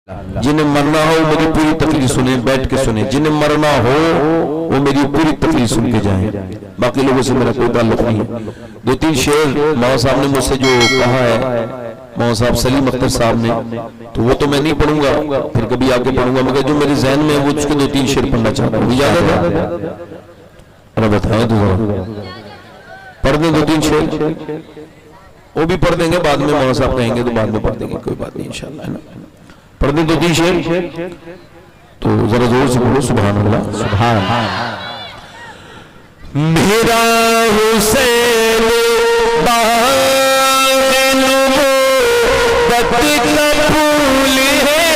جنہیں مرنا ہو میری پوری تقریر سنیں، بیٹھ کے سنیں، جنہیں مرنا ہو وہ میری پوری تقریر سن کے جائیں، باقی لوگوں سے میرا کوئی تعلق نہیں ہے۔ دو تین شعر مولانا صاحب نے مجھ سے جو کہا ہے، مولانا صاحب سلیم اختر صاحب نے، تو وہ تو میں نہیں پڑھوں گا، پھر کبھی آ کے پڑھوں گا، مگر جو میرے ذہن میں ہے وہ اس کے دو تین شعر پڑھنا چاہتا ہوں، اجازت ہے؟ ارے بتائیں تو ذرا، پڑھ دیں دو تین شعر، وہ بھی پڑھ دیں گے بعد میں، مولانا صاحب کہیں گے تو بعد میں پڑھ دیں گے، کوئی بات نہیں انشاءاللہ، ہے نا؟ پڑھ دیں دو تین شعر، تو ذرا زور سے بولو سبحان اللہ، سبحان اللہ۔ میرا حسین باغ نبوت کا پھول ہے،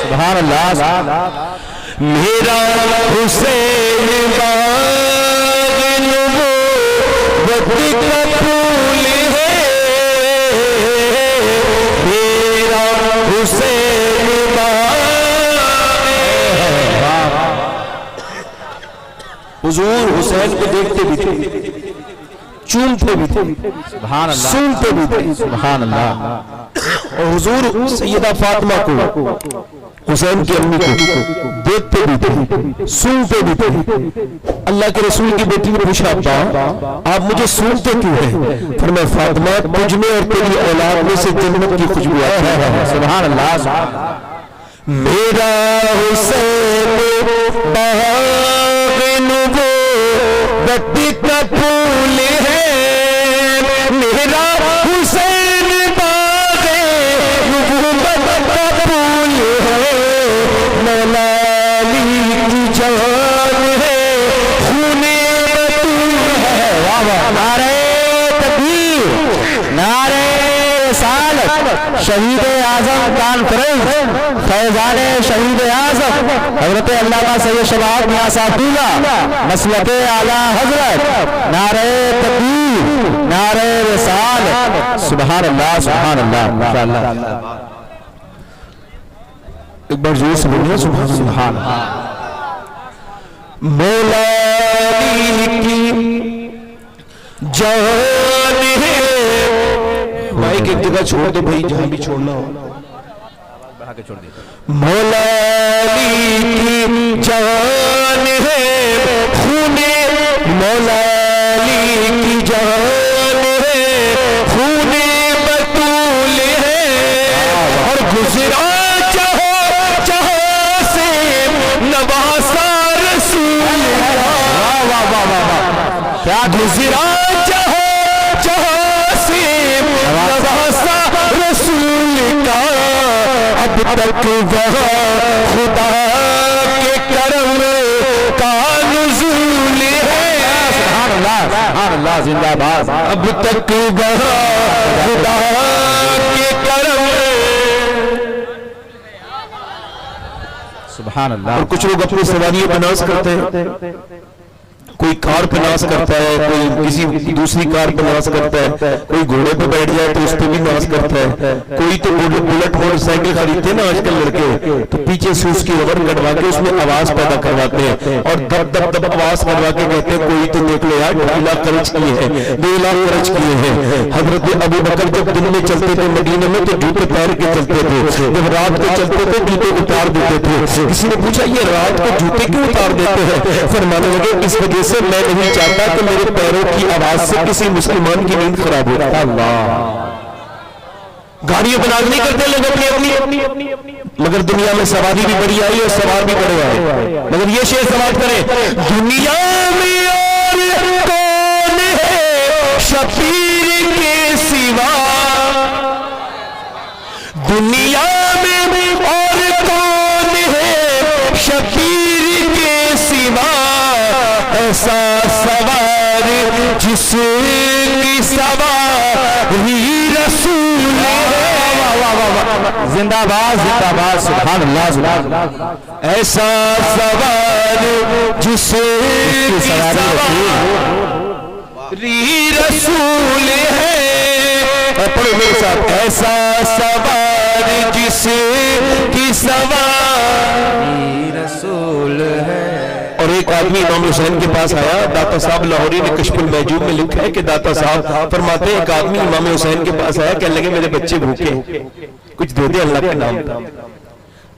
سبحان اللہ۔ میرا حسین باغ نبوت کا پھول ہے، میرا حسین حضور حسین کو دیکھتے بھی تھے، چومتے بھی تھے، سبحان اللہ، سنتے بھی تھے، سبحان اللہ۔ اور حضور سیدہ فاطمہ کو، حسین کی امی کو دیکھتے بھی تھے، سنتے بھی تھے۔ اللہ کے رسول کی بیٹی نے پوچھا، ابا آپ مجھے سنتے کیوں ہیں؟ فرمایا فاطمہ تجھ میں اور تیری اولاد میں سے جنت کی خوشبو آتی ہے، سبحان اللہ۔ میرا حسین باغ نبوت کا پھول ہے، میرا حسین باغ نبوت کا پھول ہے، مولا علی کی جان ہے، خون بطول ہے، نعرہ تکبیر، نعرہ رسالت، شہید اعظم کانفرنس، فیضان شہید اعظم حضرت علامہ سید شباب میاں صاحب مسلک اعلیٰ حضرت، نعرہ تکبیر، نعرہ رسالت، سبحان اللہ، سبحان اللہ، ماشاءاللہ۔ ایک بار زور سے بولیے سبحان اللہ۔ مولا علی کی جان ہے، مائک ایک جگہ چھوڑ دو بھائی، جہاں بھی چھوڑنا ہو، مولا علی کی جان ہے، خون مولا علی کی جان ہے، خون بطول ہے، اور گزرا جہاں سے نواسا رسول کیا گزرا جہاں سے نواسا رسول کا، اب تک وہاں خدا کے کرم کا نزول ہے، سبحان اللہ، سبحان اللہ، زندہ باد، اب تک وہاں خدا کے کرم، سبحان اللہ۔ اور کچھ لوگ اپنی سواریوں پہ ناز کرتے ہیں، کوئی کار پہ ناز کرتا ہے، کوئی کسی دوسری کار پہ ناز کرتا ہے، کوئی گھوڑے پہ بیٹھ جائے تو اس پہ بھی ناز کرتا ہے، کوئی تو بلٹ موٹر سائیکل خریدتے ہیں نا آج کل لڑکے، تو پیچھے سے اس کی ربڑ کٹوا کے اس میں آواز پیدا کرواتے ہیں، اور دب دب دب آواز کروا کے کہتے ہیں کوئی تو دیکھ لو یار 2 لاکھ خرچ کیے ہیں، 2 لاکھ خرچ کیے ہیں۔ حضرت ابو بکر جب دن میں چلتے تھے مدینے میں تو جوتے پہن کے چلتے تھے، جب رات کو چلتے تھے جوتے اتار دیتے تھے۔ کسی نے پوچھا یہ رات کو جوتے کیوں اتار دیتے ہیں؟ فرمانے لگے اس وجہ سے میں نہیں چاہتا کہ میرے پیروں کی آواز سے کسی مسلمان کی نیند خراب ہو۔ اللہ، گاڑیوں پر ناز نہیں کرتے لوگ اپنی، مگر دنیا میں سواری بھی بڑی آئی اور سوار بھی بڑے آئے، مگر یہ شعر سماعت کریں، دنیا میں اور کون ہے شفیع کے سوا، دنیا میں اور کون ہے شفیع کے سوا، ایسا سوار جس کی سواری رسول ہے، زندہ باد، زندہ باد، سبحان اللہ، سبحان اللہ۔ ایسا سوار جس کی سواری رسول ہے، پڑھو میرے ساتھ، ایسا سوار جس کی سواری رسول ہے۔ اور ایک آدمی امام حسین کے پاس آیا. داتا صاحب لاہوری نے کشف المحجوب میں لکھا ہے کہ داتا صاحب فرماتے ہیں ایک آدمی امام حسین کے پاس آیا, کہنے لگے میرے بچے بھوکے, کچھ دے دے اللہ کے نام.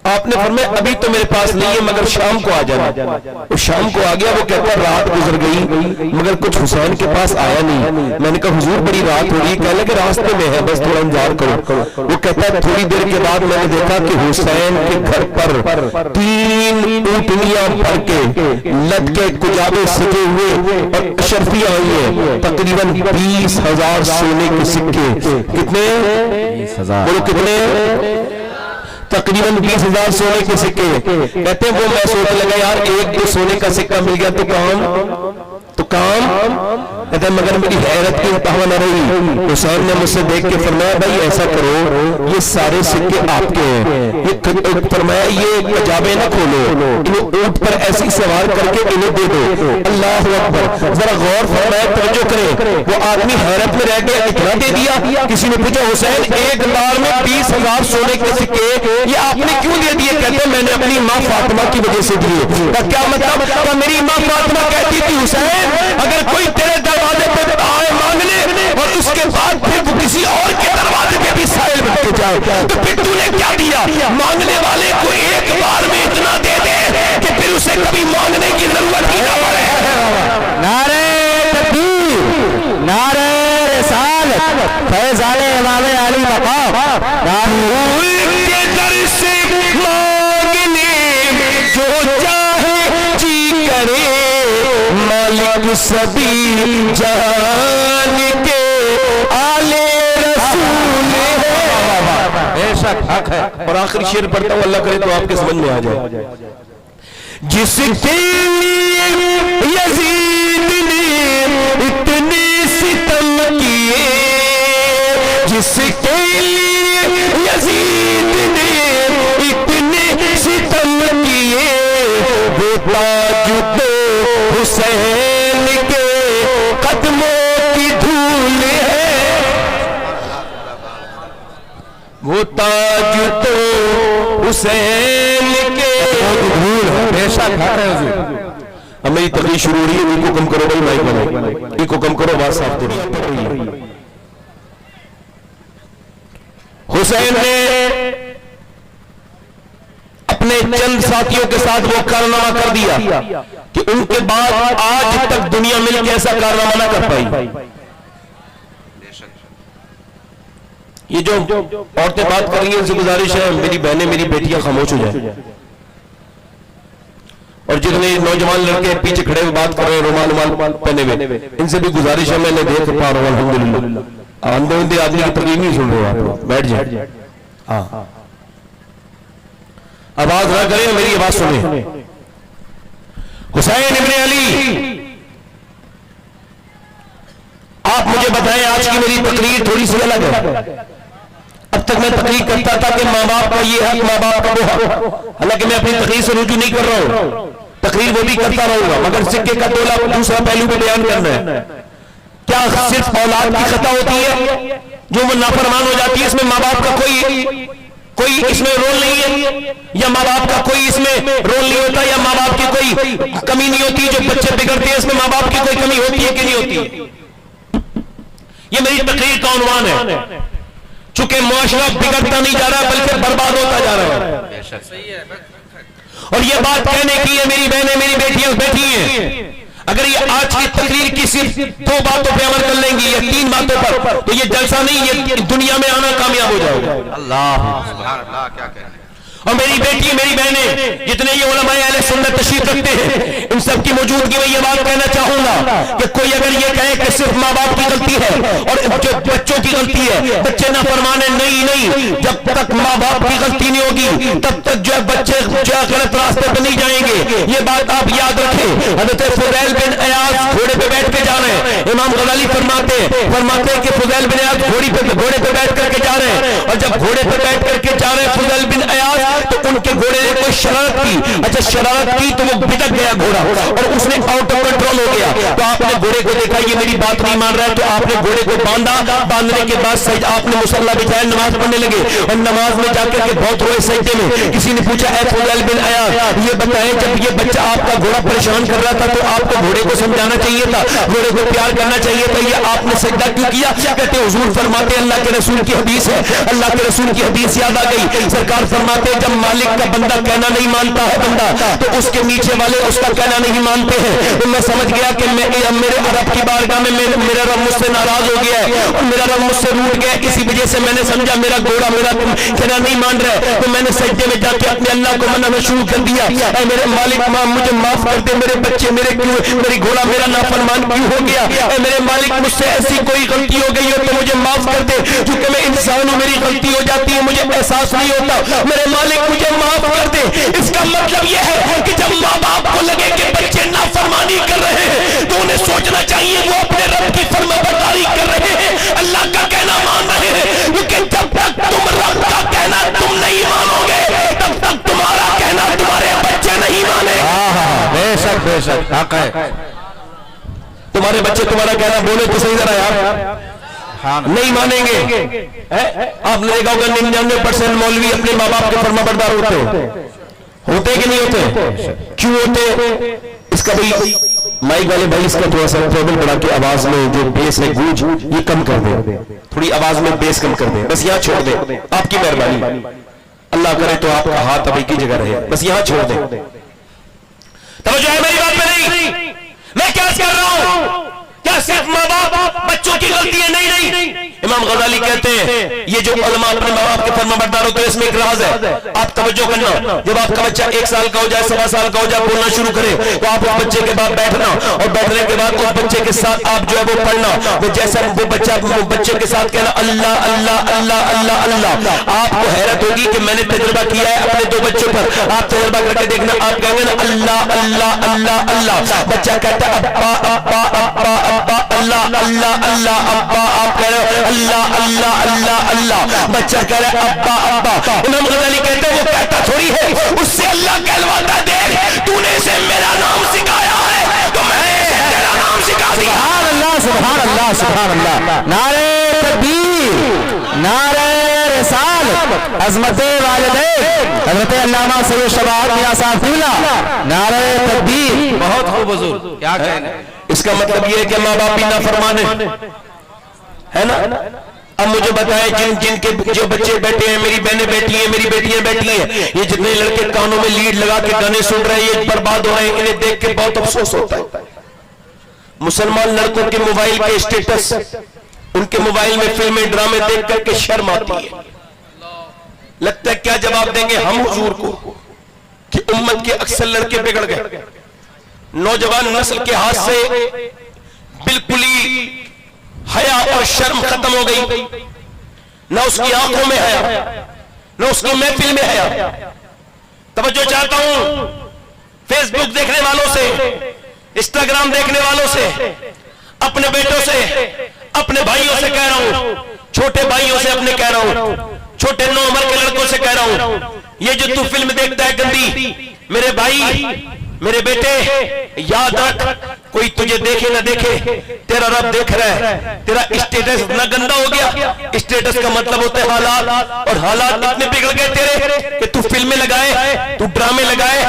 آپ نے فرمایا ابھی تو میرے پاس نہیں ہے مگر شام کو آ جانا. وہ شام کو آ گیا. وہ کہتا ہے رات گزر گئی مگر کچھ حسین کے پاس آیا نہیں. میں نے کہا حضور بڑی رات ہو رہی ہے. کہنے لگے راستے میں ہے بس تھوڑا انتظار کرو. وہ کہتا ہے تھوڑی دیر کے بعد میں نے دیکھا کہ حسین کے گھر پر 3 اونٹنیاں بھر کے لد کے کجابے سجے ہوئے اور اشرفیاں آئی ہیں تقریباً 20,000 سونے کے سکے. کتنے؟ 20,000. بولو کتنے؟ تقریباً 20,000 سونے کے سکے. کہتے ہیں وہ میں سوچنے لگا یار ایک دو سونے کا سکہ مل گیا تو کام کہتے ہیں مگر میری حیرت کی انتہا نہ رہی. حسین نے مجھ سے دیکھ کے فرمایا بھائی ایسا کرو یہ سارے سکے آپ کے ہیں. یہ فرمایا یہ کجابے نہ کھولو, انہیں اونٹ پر ایسی سوار کر کے انہیں دے دو. اللہ اکبر. ذرا غور فرمایا توجہ کریں. وہ آدمی حیرت میں رہ گیا اتنا دے دیا. کسی نے پوچھا حسین ایک بار میں 20,000 سونے کے سکے یہ آپ نے کیوں دے دیے؟ کہتے ہیں میں نے اپنی ماں فاطمہ کی وجہ سے دیے. کیا مطلب؟ میری ماں فاطمہ کہتی تھی حسین اگر کوئی تیرے دروازے پہ آئے مانگنے اور اس کے بعد پھر وہ کسی اور کے دروازے پہ بھی سائل بن کے جائے تو پھر تو نے کیا دیا؟ مانگنے والے کو ایک بار میں اتنا دے دے کہ پھر اسے کبھی مانگنے کی ضرورت ہی نہ پڑے. نعرہ تکبیر, نعرہ رسالت, فیض علی امام علی مقام. کے در سے مانگنے جو چاہے جی کرے مالک سبھی جہان کے آلے رسول ہے. بے شک حق ہے. اور آخری شعر پڑھتا ہوں اللہ کرے تو آپ کے سمجھ میں آ جائے. جس کے لیے یزید نے اتنے ستم کیے, جس کے لیے یزید نے اتنے ستم کیے وہ تاج تو حسین کے قدموں کی دھول ہے. وہ تاج تو حسین کے دھول ہے. بے شک حق ہے حضور. اب میری تقریر شروع ہو رہی ہے. ان کو کم کرو بھائی مائک بناؤ. ان کو کم کرو بات صاف کرو. حسین نے اپنے چند ساتھیوں کے ساتھ وہ کارنامہ کر دیا کہ ان کے بعد آج تک دنیا مل کے ایسا کارنامہ نہ کر پائی. یہ جو عورتیں بات کر رہی ہیں ان سے گزارش ہے میری بہنیں میری بیٹیاں خاموش ہو جائیں. اور جتنے نوجوان لڑکے پیچھے کھڑے ہوئے بات کر رہے ہیں رومال پہنے ہوئے ان سے بھی گزارش ہے. میں نے دیکھ پا رہا ہوں الحمدللہ اندھے اندھے آدمی کی تقریر نہیں سن رہے آپ. بیٹھ جائیں. ہاں آواز نہ کریں میری آواز سنیں. حسین ابن علی آپ مجھے بتائیں آج کی میری تقریر تھوڑی سی الگ ہے. اب تک میں تقریر کرتا تھا کہ ماں باپ کا یہ حق ماں باپ کا وہ حق. حالانکہ میں اپنی تقریر سے رجوع نہیں کر رہا ہوں. تقریر وہ بھی کرتا رہوں گا مگر سکے کا تولا دوسرا پہلو بھی بیان کرنا ہے. کیا صرف اولاد کی خطا ہوتی ہے جو وہ نافرمان ہو جاتی ہے؟ اس میں ماں باپ کا کوئی اس میں رول نہیں ہے یا ماں باپ کا کوئی اس میں رول نہیں ہوتا یا ماں باپ کی کوئی کمی نہیں ہوتی؟ جو بچے بگڑتے ہیں اس میں ماں باپ کی کوئی کمی ہوتی ہے کہ نہیں ہوتی؟ یہ میری تقریر کا عنوان ہے. چونکہ معاشرہ بگڑتا نہیں جا رہا بلکہ برباد ہوتا جا رہا ہے. اور یہ بات کہنے کی ہے میری بہنیں میری بیٹیاں بیٹھی ہیں. اگر یہ آج کی تقریر کی صرف 2 باتوں پہ عمل کر لیں گی یا 3 باتوں پر تو یہ جلسہ نہیں یہ دنیا میں آنا کامیاب ہو جائے گا. اللہ سبحان اللہ. کیا کہہ رہے ہیں. اور میری بیٹی میری بہنیں جتنے یہ علماء اہل سنت تشریف رکھتے ہیں ان سب کی موجودگی میں یہ بات کہنا چاہوں گا کہ کوئی اگر یہ کہے کہ صرف ماں باپ کی غلطی ہے اور جو بچوں کی غلطی ہے بچے نہ فرمانے نہیں جب تک ماں باپ کی غلطی نہیں ہوگی تب تک جو بچے جو غلط راستے پہ نہیں جائیں گے. یہ بات آپ یاد رکھیں. حضرت فضیل بن عیاض گھوڑے پہ بیٹھ کے جا رہے ہیں. امام غزالی فرماتے ہیں کہ فضیل بن عیاض گھوڑے پہ بیٹھ کر کے جا رہے ہیں اور جب گھوڑے پہ بیٹھ کر کے جا رہے ہیں فضیل بن عیاض تو ان کے گھوڑے نے کوئی شرارت کی. اچھا شرارت کی تو وہ بھٹک گیا گھوڑا اور اس نے آؤٹ कंट्रोल हो गया। तो आपने घोड़े को देखा ये मेरी बात नहीं मान रहा है, तो आपने घोड़े को बांधा, बांधने के बाद सजदा आपने मुसल्ला बिछाया, नमाज पढ़ने लगे और नमाज में जाकर के बहुत रोए सजदे में। किसी ने पूछा ऐ फुदैल बिन अयाद ये बताएं जब ये बच्चा आपका घोड़ा परेशान कर रहा था तो आपको घोड़े को समझाना चाहिए था, घोड़े को प्यार करना चाहिए था, ये आपने सजदा क्यों किया? कहते हुजूर फरमाते अल्लाह के रसूल की हदीस है, अल्लाह के रसूल की हदीस याद आ गई। सरकार फरमाते जब मालिक का बंदा कहना नहीं मानता है बंदा तो उसके नीचे वाले उसका कहना नहीं मानते हैं। तो मैं समझ गया कि मेरे रब की बारगाह में मेरा रब मुझसे नाराज हो गया है और मेरा रब मुझसे रूठ गया, इसी वजह से मैंने समझा मेरा घोड़ा मेरा कहना नहीं मान रहा है। तो मैंने सजदे में जाके अपने अल्लाह को मनाना शुरू कर दिया, ऐ मेरे मालिक मुझे माफ कर दे, मेरे बच्चे मेरी घोड़ा मेरा नाफरमान क्यों हो गया? ऐ मेरे मालिक मुझसे ऐसी कोई गलती हो गई हो तो मुझे माफ कर दे, क्योंकि मैं इंसान हूं, मेरी गलती हो जाती है, मुझे एहसास नहीं होता, मेरे मालिक मुझे माफ कर दे। इसका मतलब यह है कि जब माँ बाप को लगे कि बच्चे नाफरमानी कर रहे हैं तो उन्हें सोचना चाहिए वो अपने रब की फरमाबरदारी कर रहे हैं, अल्लाह का कहना मान रहे हैं। क्योंकि जब तक तुम रब का कहना तुम नहीं मानोगे तब तक तुम्हारा कहना तुम्हारे बच्चे नहीं माने। बेशक बेशक हक है। तुम्हारे बच्चे तुम्हारा कहना बोले तो सही जरा यार, हाँ नहीं मानेंगे। आपने देखा होगा 99% मौलवी अपने माँ बाप के फरमाबरदार होते कि नहीं होते? क्यों होते? इसका भाई माइक वाले भाई इसका थोड़ा सा ट्रेबल बढ़ा के आवाज में जो बेस है गूंज ये कम कर दे, थोड़ी आवाज में बेस कम कर दे, बस यहाँ छोड़ दे, आपकी मेहरबानी, अल्लाह करे तो आपका हाथ अभी की जगह रहे, बस यहाँ छोड़ दे। तवज्जो है मेरी बात में? नहीं मैं क्या कर रहा हूं? क्या सिर्फ माँ बाप बच्चों की गलती है? नहीं। इमाम गजाली कहते हैं ये जो उलमा अपने माँ बाप के फरमाबरदार होते हैं इसमें एक राज है, आप तवज्जो करना। जब आपका बच्चा 1 साल का हो जाए, 1.25 साल का हो जाए, बोलना शुरू करे तो आप उस बच्चे के बाद बैठना और बैठने के बाद उस बच्चे के साथ आप जो है वो पढ़ना, वो जैसा वो बच्चे के साथ कहना अल्लाह अल्लाह अल्लाह अल्लाह अल्लाह। आपको हैरत होगी कि मैंने तजुर्बा किया है अपने 2 बच्चों पर, आप तजुर्बा करके देखना, आप कहेंगे ना अल्लाह अल्लाह अल्लाह अल्लाह, बच्चा कहता अब्बा अब्बा अब्बा अब्बा अल्लाह अल्लाह अल्लाह अब्बा, आप कह रहे हो अल्लाह अल्लाह अल्लाह अल्लाह, बच्चा कह रहा है अब्बा अब्बा। इमाम गजाली कहते हैं वो कहता थोड़ी है, उससे अल्लाह कहलवाता देख तूने इसे मेरा नाम सिखाया है तो मैं तेरा नाम सिखा दिया। सुभान अल्लाह सुभान अल्लाह सुभान अल्लाह। नारे तकबीर, नारे रिसालत, अज़मते वालिदैन, हज़रत अल्लामा सैयद शबाब मियां साहब फ़िला, नारे तकबीर। बहुत खूब हुज़ूर, क्या कहने। इसका मतलब ये है कि माँ बाप भी नाफरमान है ना? अब मुझे बताएं जिनके जो बच्चे बैठे हैं, मेरी बहनें बैठी हैं, मेरी बेटियां बैठी हैं, ये जितने लड़के कानों में लीड लगा के गाने सुन रहे हैं, ये बर्बाद हो रहे हैं, इन्हें देख के बहुत अफसोस होता है। मुसलमान लड़कों के मोबाइल के स्टेटस, उनके मोबाइल में फिल्में ड्रामे देख करके शर्म आती है, लगता है क्या जवाब देंगे हम हुजूर को कि उम्मत के अक्सर लड़के बिगड़ गए, नौजवान नस्ल के हाथ से बिल्कुल ही हया और शर्म खत्म हो गई, न उसकी आंखों में हया न उसकी महफिल में हया। तवज्जो चाहता हूं फेसबुक देखने वालों से, इंस्टाग्राम देखने वालों से, अपने बेटों से, अपने भाइयों से कह रहा हूं, छोटे भाइयों से अपने कह रहा हूं, छोटे 9 उम्र के लड़कों से कह रहा हूं, ये जो तू फिल्म देखता है गंदी, मेरे भाई मेरे बेटे याद रख, कोई तुझे देखे ना देखे तेरा रब देख रहा है। तेरा स्टेटस इतना गंदा हो गया, स्टेटस का मतलब होता है हालात, और हालात इतने बिगड़ गए तेरे कि तू फिल्में लगाए, तू ड्रामे लगाए,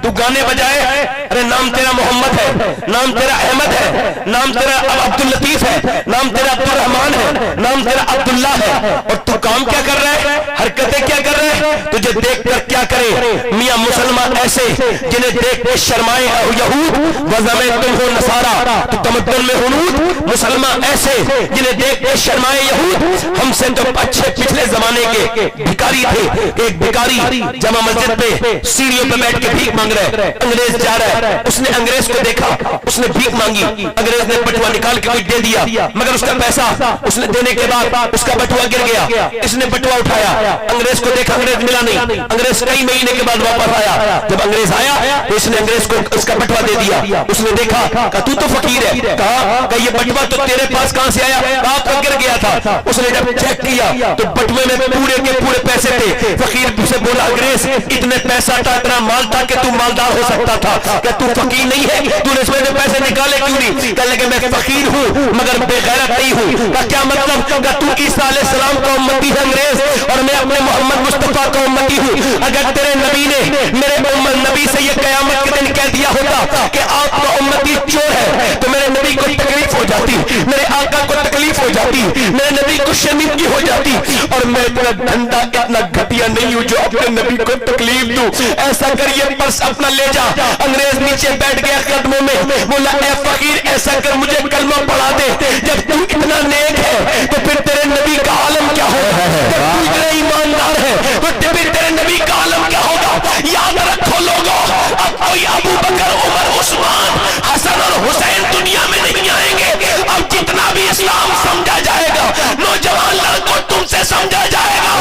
तू गाने बजाए। अरे नाम तेरा मोहम्मद है, नाम तेरा अहमद है, नाम तेरा अब्दुल लतीफ है, नाम तेरा अब्दुल रहमान है, नाम तेरा अब्दुल्ला है, और तू काम क्या कर रहा है, हरकतें क्या कर रहा है? तुझे देख कर क्या करे? मियां मुसलमान ऐसे जिन्हें देख शर्माए यहूद, वज़ा में तुम हो नसारा तो तमद्दुन में हुनूद। मुसलमान ऐसे जिन्हें देख के शर्माए यहूद, हमसे तो अच्छे पिछले जमाने के भिखारी थे। एक भिखारी जमा मस्जिद पे सीढ़ियों पे बैठ के भीख मांग रहा है, अंग्रेज जा रहा है, उसने अंग्रेज को देखा, उसने भीख मांगी, अंग्रेज ने बटुआ निकाल के कुछ दे दिया, मगर उसका पैसा उसने देने के बाद उसका बटुआ गिर गया। इसने बटुआ उठाया, अंग्रेज को देखा, अंग्रेज मिला नहीं, अंग्रेज कई महीने के बाद वापस आया। जब अंग्रेज आया तो इसने अंग्रेज को उसका बटुआ दे दिया। उसने देखा, कहा तू तो फकीर है, कहा ये बटुआ तो तेरे पास कहां से आया? कहा तो गिर गया था। उसने जब चेक किया तो बटुए में पूरे के पूरे पैसे थे। फकीर से बोला अंग्रेज इतने पैसा था, इतना माल था कि तू मालदार हो सकता था, क्या तू फकीर नहीं है? तूने इसमें से पैसे निकाले क्यों नहीं? कहने लगे मैं फकीर हूँ मगर बेगैरत नहीं हूँ। का क्या मतलब? का तू ईसा अलैहिस्सलाम का उम्मती है अंग्रेज, और मैं अपने मोहम्मद मुस्तफा का उम्मती हूँ। अगर तेरे नबी ने मेरे नबी से ये कयामत के दिन कह दिया होता कि आपका उम्मती चोर है, तो मेरे नबी को तकलीफ हो जाती, मेरे आका को तकलीफ हो जाती, मेरे नबी को शर्मिंदगी हो जाती। और मैं इतना धंधा इतना घटिया नहीं हूँ जो अपने नबी को तकलीफ दूं। ऐसा करिए पर्स अपना ले जा। अंग्रेज नीचे बैठ गया कदमों में, बोला ए फकीर ऐसा कर मुझे कलमा पढ़ा दे। जब तू इतना नेक है तो फिर तेरे नबी का आलम क्या होगा? जब तू इतना ईमानदार है तो फिर तेरे नबी का आलम क्या होगा? याद रखो लोगों, अब कोई अबू बकर, उमर, उस्मान, हसन और हुसैन दुनिया में नहीं आएंगे। अब जितना भी इस्लाम समझा जाएगा नौजवान लड़कों तुमसे समझा जाएगा।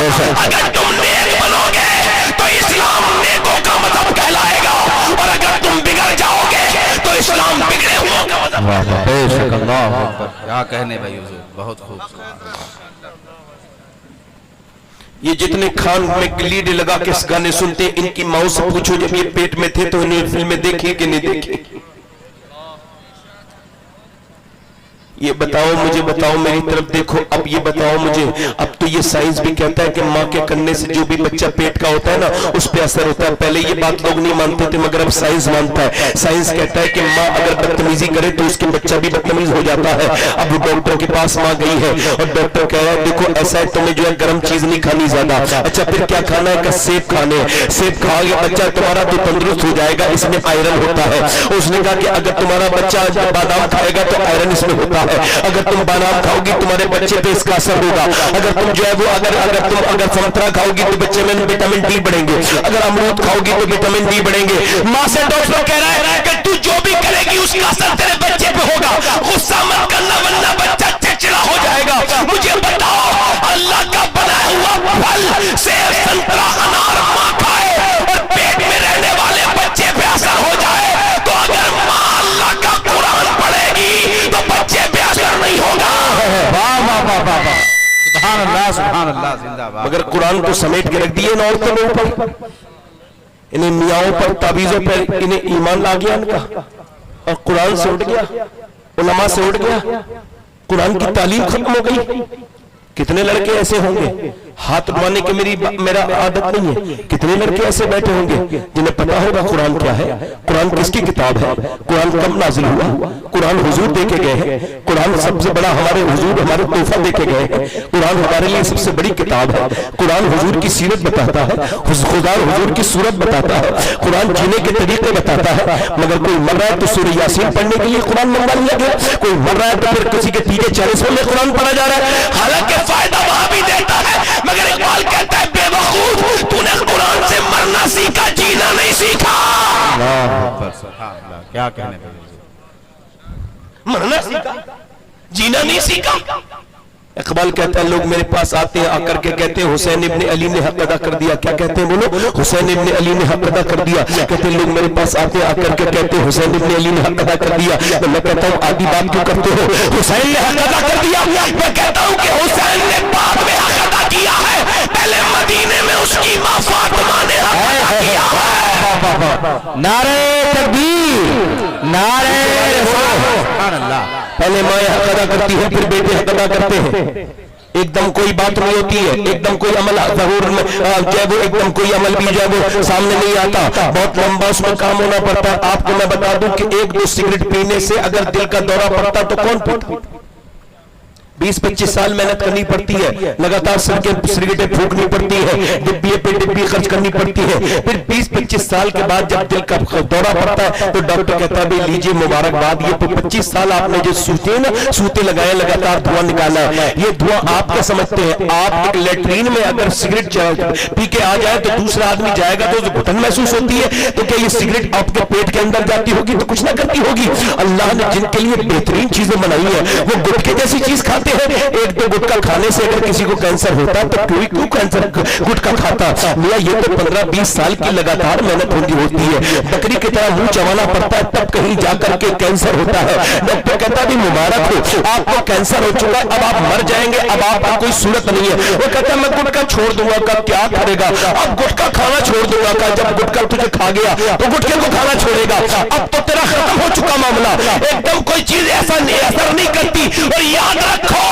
अगर तुम नेक बनोगे तो इस्लाम नेकों का मजहब कहलाएगा, और अगर तुम बिगड़ जाओगे तो इस्लाम बिगड़े हुओं का मजहब। क्या कहने भाई हुजूर, बहुत खूब। ये जितने खान में लीड लगा के इस गाने सुनते, इनकी माओ से पूछो जब ये पेट में थे तो इन्हें फिल्में देखी कि नहीं देखी? ये बताओ, मुझे बताओ, मेरी तरफ देखो, अब ये बताओ मुझे। अब तो ये साइंस भी कहता है कि माँ के करने से जो भी बच्चा पेट का होता है ना उस पे असर होता है। पहले ये बात लोग नहीं मानते थे मगर अब साइंस मानता है। साइंस कहता है कि माँ अगर बदतमीजी करे तो उसके बच्चा भी बदतमीज हो जाता है। अब वो डॉक्टर के पास माँ गई है और डॉक्टर कह रहा है देखो ऐसा है तुम्हें जो है गर्म चीज नहीं खानी ज्यादा। अच्छा फिर क्या खाना है? सेब खाने। सेब खाओगे बच्चा तुम्हारा तो तंदुरुस्त हो जाएगा, इसमें आयरन होता है। उसने कहा कि अगर तुम्हारा बच्चा बादाम खाएगा तो आयरन इसमें होता है। अगर तुम बादाम खाओगी तुम्हारे बच्चे पे इसका असर होगा। अगर तुम जो है वो अगर संतरा खाओगी तो बच्चे में विटामिन डी बढ़ेंगे। अगर अमरूद खाओगी तो विटामिन डी बढ़ेंगे। माँ से डॉक्टर कह रहा है कि तू जो भी करेगी उसका असर तेरे बच्चे पे होगा। गुस्सा मत करना वरना बच्चा चिड़चिड़ा हो जाएगा। मुझे बताओ अल्लाह का बनाया हुआ फल सेब, संतरा, अनार माँ खाए और पेट में रहने वाले बच्चे पे असर हो जाए, तो अगर माँ अल्लाह का कुरान पढ़ेगी तो बच्चे पे असर नहीं होगा। वाह वाह वाह वाह वाह, सुभान अल्लाह सुभान अल्लाह, जिंदाबाद। मगर कुरान को समेट के रख दिए ना औरतों के ऊपर, इन्हें मियाओं पर, ताबीजों पर इन्हें ईमान आ गया इनका, और कुरान से उठ गया, उलमा से उठ गया, कुरान की तालीम खत्म हो गई। कितने लड़के ऐसे होंगे, हाथ उठवाने की मेरा आदत नहीं है, कितने लड़के ऐसे बैठे होंगे जिन्हें पता होगा कुरान क्या है, कुरान किसकी किताब है, कुरान कब नाजिल हुआ, कुरान हुजूर देके गए हैं, कुरान सबसे बड़ा हमारे हुजूर हमारे तोहफा देके गए हैं, कुरान हमारे लिए सबसे बड़ी किताब है, कुरान हुजूर की सीरत बताता है, खुदा हुजूर की सूरत बताता है, कुरान जीने के तरीके बताता है। मगर कोई मर रहा है तो सूरह यासीन पढ़ने के लिए कुरान मंगा लिया गया, कोई मर रहा है तो फिर किसी के तीजे 40 में कुरान पढ़ा जा रहा है। हालांकि फायदा वहां भी देता है, मगर इकबाल कहता है बेवकूफ तूने कुरान से मरना सीखा, जीना नहीं सीखा। क्या कहने भाई, मरना सीखा, जीना नहीं सीखा। इकबाल कहता है लोग मेरे पास आते हैं, आकर के कहते हैं हुसैन इब्ने अली ने हक अदा कर दिया। क्या कहते हैं बोलो? हुसैन इब्ने अली ने हक अदा कर दिया। कहते हैं लोग मेरे पास आते हैं, आकर के कहते हैं हुसैन इब्ने अली ने हक अदा कर दिया। तो मैं कहता हूँ आधी बात क्यों करते हो? हुसैन ने हक अदा कर दिया। मैं कहता हूँ कि हुसैन ने बाद में हक अदा किया है, पहले मदीने में उसकी माँ फातिमा ने हक अदा किया है। नारे तकबीर, नारे सुभान अल्लाह। पहले माँ हक अदा करती है फिर बेटे हक अदा करते हैं। एकदम कोई बात नहीं होती है, एकदम कोई अमल जरूर जो है वो एकदम कोई अमल भी जो है वो सामने नहीं आता, बहुत लंबा उसमें काम होना पड़ता है। आपको मैं बता दूं कि 1-2 सिगरेट पीने से अगर दिल का दौरा पड़ता तो कौन पीता? 20-25 साल मेहनत करनी पड़ती है, लगातार सिगरेटें फूकनी पड़ती है, डिब्बी पे डिब्बी खर्च करनी पड़ती है, फिर 20-25 साल के बाद जब दिल का दौरा पड़ता है तो डॉक्टर कहता है भाई लीजिए मुबारकबाद, ये 25 साल आपने जो सूते लगाए लगातार धुआं निकाला है, ये धुआं आप क्या समझते हैं? आप एक लेटरीन में अगर सिगरेट पी के आ जाए तो दूसरा आदमी जाएगा तो घुटन महसूस होती है, तो क्या ये सिगरेट आपके पेट के अंदर जाती होगी? तो कुछ ना करती होगी। अल्लाह ने जिनके लिए बेहतरीन चीजें बनाई है वो गुटखे जैसी चीज खाते कहते हैं एक दो गुटखा खाने से अगर किसी को कैंसर होता तो क्यों कैंसर गुटखा खाता? मियां ये तो 15-20 साल की लगातार मेहनत होती है, बकरी की तरह मुंह चबाना पड़ता है, तब कहीं जाकर के कैंसर होता है। डॉक्टर कहता भी मुबारक हो, आपको कैंसर हो चुका है, अब आप मर जाएंगे, अब आपका कोई सूरत नहीं है। वो कहता है मैं गुटखा छोड़ दूंगा। का क्या करेगा? अब गुटखा खाना छोड़ दूंगा। का जब गुटखा तुझे खा गया तो गुटखे को खाना छोड़ेगा। अब तो तेरा खत्म हो चुका मामला, एकदम कोई चीज ऐसा असर नहीं करती। और याद रखो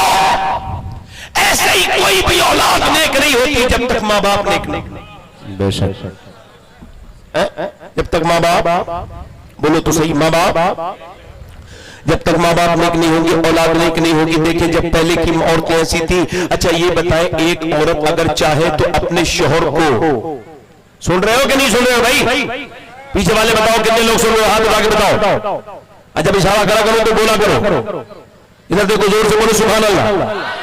ऐसे ही कोई भी औलाद नेक नहीं होती जब तक माँ बाप नेक नहीं। बेशक जब तक माँ बाप, बोलो तो सही, माँ बाप जब तक माँ बाप नेक नहीं होंगे औलाद नेक नहीं होगी। देखिए जब पहले की औरतें ऐसी थी। अच्छा ये बताएं, एक औरत अगर चाहे तो अपने शोहर को, सुन रहे हो कि नहीं सुन रहे हो भाई? पीछे वाले बताओ कितने लोग सुन रहे हो, हाथ उठा के बताओ। अच्छा इशारा करा करो तो बोला करो। इधर देखो जोर से बोलो सुभान अल्लाह।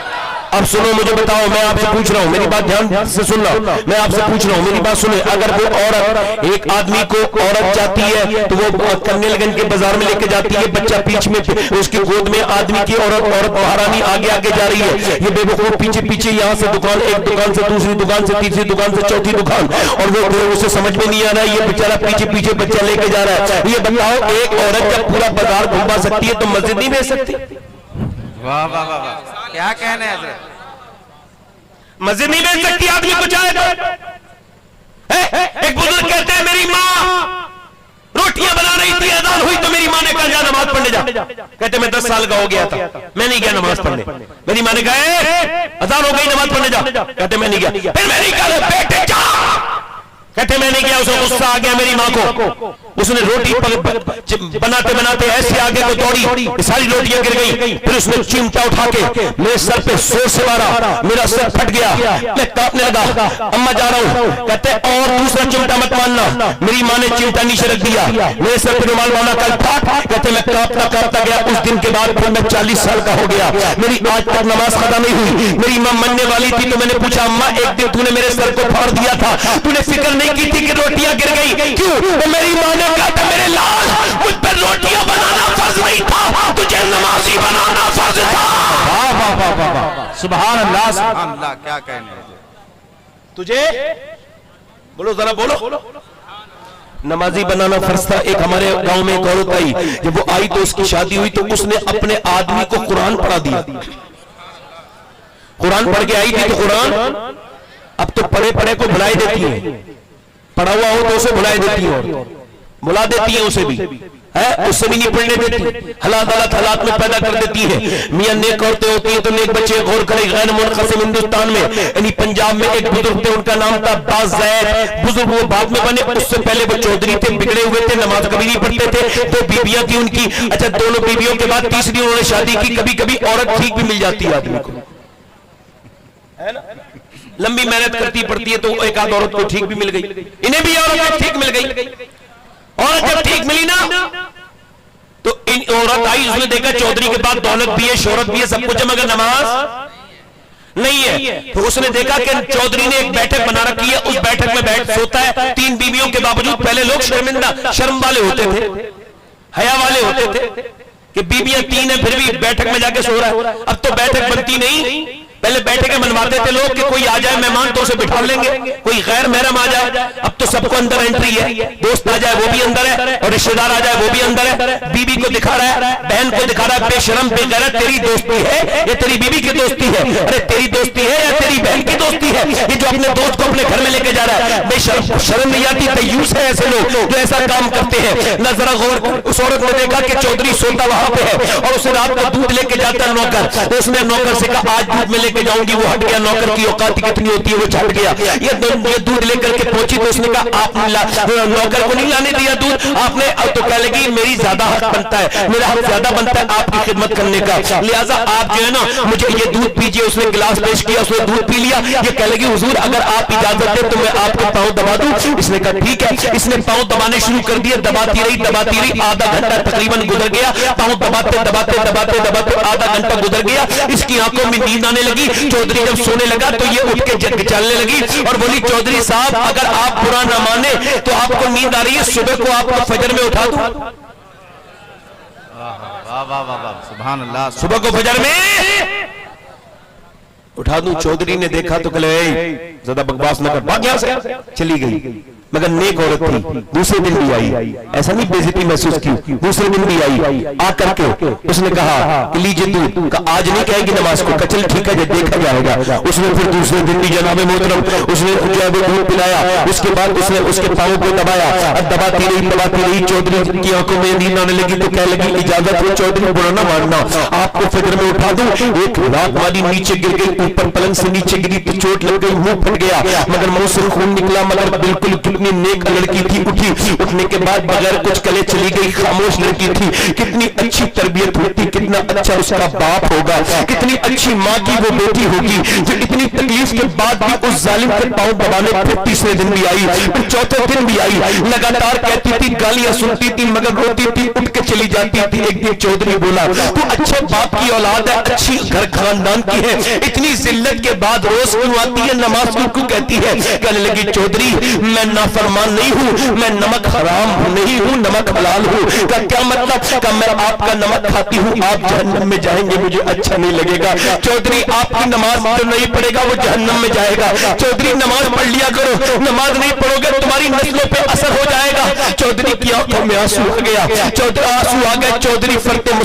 अब सुनो, मुझे बताओ, मैं आपसे पूछ रहा हूं, मेरी बात ध्यान से सुनना। मैं आपसे पूछ रहा हूं, मेरी बात सुने। अगर वो औरत, एक आदमी को औरत जाती है तो वो कन्नेलगंज के बाजार में लेके जाती है, बच्चा पीछ में, उसकी गोद में आदमी की औरत महारानी आगे आगे जा रही है। ये बेवकूफ पीछे पीछे यहाँ से दुकान, एक दुकान से दूसरी दुकान से तीसरी दुकान से चौथी दुकान, और वो उसे समझ में नहीं आ रहा है ये बेचारा पीछे पीछे बच्चा लेके जा रहा है। ये बताओ एक औरत जब पूरा बाजार घुमा सकती है तो मस्जिद नहीं भेज सकती? वाह वाह वाह वाह, क्या कहने हैं? मस्जिद नहीं भेज सकती आदमी को चाहे तो? एक बुजुर्ग कहते हैं मेरी माँ रोटियां बना रही थी, अजान हुई तो मेरी माँ ने कहा जा नमाज पढ़ने जा। कहते मैं 10 साल का हो गया था, मैं नहीं गया नमाज पढ़ने। मेरी माँ ने कहा अजान हो गई नमाज पढ़ने जा। कहते मैं नहीं गया। फिर मैंने कहा बेटे जा। कहते मैं नहीं गया। उसे गुस्सा आ गया मेरी माँ को। उसने रोटी बनाते बनाते ऐसे आगे को दौड़ी, सारी रोटियां गिर गई। फिर उसने चिमटा उठा के मेरे सर पे जोर से मारा, मेरा सर फट गया, मैं कांपने लगा। अम्मा जा रहा हूं। कहते और दूसरा चिमटा मत मारना। मेरी माँ ने चिमटा नीचे रख दिया, मेरे सर पे रुमाल बांधा, कल फाट। कहते मैं कांपता कांपता गया। उस दिन के बाद फिर मैं 40 साल का हो गया, मेरी आज तक नमाज खत्म नहीं हुई। मेरी माँ मरने वाली थी तो मैंने पूछा अम्मा एक दिन तूने मेरे सर को फाड़ दिया था, तूने फिक्र नहीं की थी कि रोटियां गिर गई? क्यों? तो मेरी माँ ने कहा था मेरे लाल मुझ पर रोटियां बनाना फर्ज नहीं था, तुझे नमाजी बनाना फर्ज था। वाह वाह वाह वाह वाह, सुभान अल्लाह सुभान अल्लाह, क्या कहने हैं? तुझे बोलो जरा बोलो, नमाजी बनाना फर्ज था। एक हमारे गांव में एक औरत आई, जब वो आई तो उसकी शादी हुई तो उसने अपने आदमी को कुरान पढ़ा दिया। कुरान पढ़ के आई थी तो कुरान, अब तो पढ़े पढ़े को भुलाई देती है, पढ़ा हुआ हो तो उसे भुलाई देती है, और बुला देती है उसे भी, है उससे भी नहीं पढ़ने देती, हालात में पैदा कर देती है। मियां नेक औरतें होती है तो नेक बच्चे गौर करें। गैर मुनक़सिम हिंदुस्तान में यानी पंजाब में एक बुजुर्ग थे, उनका नाम था बाज़ैद। बुजुर्ग वो बाद में बने, उससे पहले वो चौधरी थे, बिगड़े हुए थे, नमाज कभी नहीं पढ़ते थे। 2 बीबियां थी उनकी। अच्छा दोनों बीबियों के बाद तीसरी उन्होंने शादी की। कभी कभी औरत ठीक भी मिल जाती है आदमी को, है ना, लंबी मेहनत करती पड़ती है तो एक आध औरत को ठीक भी मिल गई। इन्हें भी औरत ठीक मिल गई। औरत जब ठीक मिली ना तो इन औरत आई, उसने देखा चौधरी के पास दौलत भी है, शोहरत भी है, सब कुछ है, मगर नमाज नहीं है। तो उसने देखा कि चौधरी ने एक बैठक बना रखी है, उस बैठक में बैठ सोता है 3 बीवियों के बावजूद। पहले लोग शर्म वाले होते थे, हया वाले होते थे कि बीवियां 3 है फिर भी बैठक में जाके सो रहा है। अब तो बैठक बनती नहीं, पहले बैठकें बनवाते थे लोग कि कोई आ जाए मेहमान तो उसे बिठा लेंगे, कोई गैर महरम आ जाए। अब तो सबको अंदर एंट्री है, दोस्त आ जाए वो भी अंदर है, और रिश्तेदार आ जाए वो भी अंदर है। बीबी को दिखा रहा है, बहन को दिखा रहा है, बेशरम बेगैरत तेरी दोस्ती है या तेरी बीबी की दोस्ती है? अरे तेरी दोस्ती है या तेरी बहन की दोस्ती है? ये जो अपने दोस्त को अपने घर में लेके जा रहा है, बेशरम, शर्म नहीं आती? तयूस है ऐसे लोग जो ऐसा काम करते हैं। न जरा गौर, उस औरत ने देखा कि चौधरी सोता वहां पे है और उसे रात को दूध लेके जाता है नौकर, तो उसने नौकर से कहा आज दूध में लेके जाऊंगी। वो हट गया, नौकर की औकात कितनी होती है वो छट गया। ये दूध लेकर के पहुंची तो उसने कहा आप नौकर को नहीं लाने दिया दूध आपने? अब तो कह लगी मेरी ज्यादा हक बनता है, मेरा हक ज्यादा बनता है आपकी खिदमत करने का, लिहाजा आप जो है ना मुझे ये दूध पीजिए। उसने गिलास पेश किया, उसने दूध पी लिया। ये कह लगी हुजूर अगर आप इजाजत दे तो मैं आपके पांव दबा दूं। इसने कहा ठीक है। इसने पांव दबाने शुरू कर दिए, दबाती रही, आधा घंटा तकरीबन गुजर गया। पांव दबाते दबाते दबाते दबाते आधा घंटा गुजर गया। इसकी आंखों में नींद आने लगी। चौधरी जब सोने लगा तो ये उठ के चलने लगी और बोली चौधरी साहब अगर आप बुरा ना माने तो आपको नींद आ रही है, सुबह को आपको फजर में उठा दूं। वाह वाह वाह वाह, सुभान अल्लाह। सुबह को फजर में उठा दूं। चौधरी ने देखा तो कहले ज्यादा बकवास न कर, भाग यहां से, चली गई। मगर नेक औरत थी, दूसरे दिन भी आई, ऐसा नहीं बेइज्जती महसूस की, दूसरे दिन भी आई। आकर के उसने कहा कि लीजिए दूध का, आज नहीं कहेगी नमाज को, चल ठीक है जब देखा जाएगा। उसने फिर दूसरे दिन भी जनाब मोहतरम उसने जो है वो दूध पिलाया। उसके बाद उसने उसके पाँव को दबाया, अब दबाती रही। चौधरी की आंखों में नींद आने लगी तो कहने लगी इजाजत हो चौधरी, बुरा ना मानना, आपको फिक्र में उठा दूं। एक रात वाली नीचे गिर गई, ऊपर पलंग से नीचे गिरी तो चोट लग गई, मुंह फट गया, मगर मुंह से खून निकला। मगर बिल्कुल कितनी नेक लड़की थी, उठने के बाद बगैर कुछ कले चली गई, खामोश लड़की थी। कितनी अच्छी तरबियत होती, कितना अच्छा उसका बाप होगा, कितनी अच्छी माँ की वो बेटी होगी जो इतनी तकलीफ के बाद भी उस जालिम के पांव दबाने फिर तीसरे दिन भी आई, फिर चौथे दिन भी आई। लगातार कहती थी, गालियां सुनती थी, मगर रोती थी, उठ के चली जाती थी। एक दिन चौधरी बोला, तू अच्छे बाप की औलाद है, अच्छी घर खानदान की है, इतनी जिल्लत के बाद रोज क्यों आती है, नमाज क्यों कहती है? कहने लगी, चौधरी मैं नाफरमान नहीं हूँ, मैं नमक हराम नहीं हूँ, नमक हलाल हूँ। का क्या मतलब? का मैं आपका नमक खाती हूँ, आप जहन्नम में जाएंगे, मुझे अच्छा नहीं लगेगा। चौधरी आपकी नमाज जो नहीं पढ़ेगा वो जहन्नम में जाएगा। चौधरी नमाज पढ़ लिया करो, नमाज नहीं पढ़ोगे तुम्हारी नस्लों पे असर हो जाएगा। चौधरी की आंखों में आंसू आ गया, चौधरी आंसू आ गए। चौधरी फरते